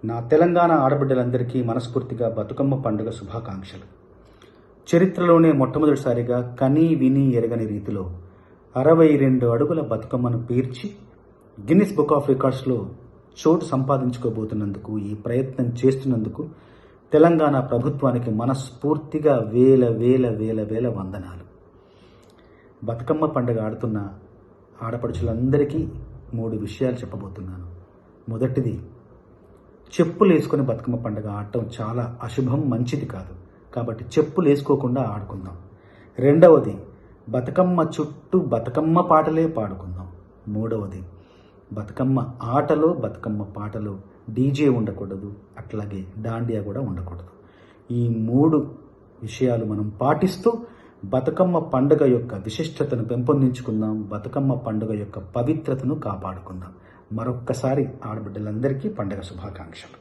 నా తెలంగాణ ఆడబిడ్డలందరికీ మనస్ఫూర్తిగా బతుకమ్మ పండుగ శుభాకాంక్షలు. చరిత్రలోనే మొట్టమొదటిసారిగా కనీ విని ఎరగని రీతిలో 62 అడుగుల బతుకమ్మను పేర్చి గిన్నిస్ బుక్ ఆఫ్ రికార్డ్స్లో చోటు సంపాదించుకోబోతున్నందుకు, ఈ ప్రయత్నం చేస్తున్నందుకు తెలంగాణ ప్రభుత్వానికి మనస్ఫూర్తిగా వేల వేల వేల వేల వందనాలు. బతుకమ్మ పండుగ ఆడుతున్న ఆడపడుచులందరికీ 3 విషయాలు చెప్పబోతున్నాను. మొదటిది, చెప్పులు వేసుకొని బతుకమ్మ పండుగ ఆడటం చాలా అశుభం, మంచిది కాదు. కాబట్టి చెప్పులు వేసుకోకుండా ఆడుకుందాం. రెండవది, బతుకమ్మ చుట్టూ బతుకమ్మ పాటలే పాడుకుందాం. మూడవది, బతుకమ్మ ఆటలో బతుకమ్మ పాటలో డీజే ఉండకూడదు, అట్లాగే దాండియా కూడా ఉండకూడదు. ఈ 3 విషయాలు మనం పాటిస్తూ బతుకమ్మ పండుగ యొక్క విశిష్టతను పెంపొందించుకుందాం. బతుకమ్మ పండుగ యొక్క పవిత్రతను కాపాడుకుందాం. మరొక్కసారి ఆడబిడ్డలందరికీ పండుగ శుభాకాంక్షలు.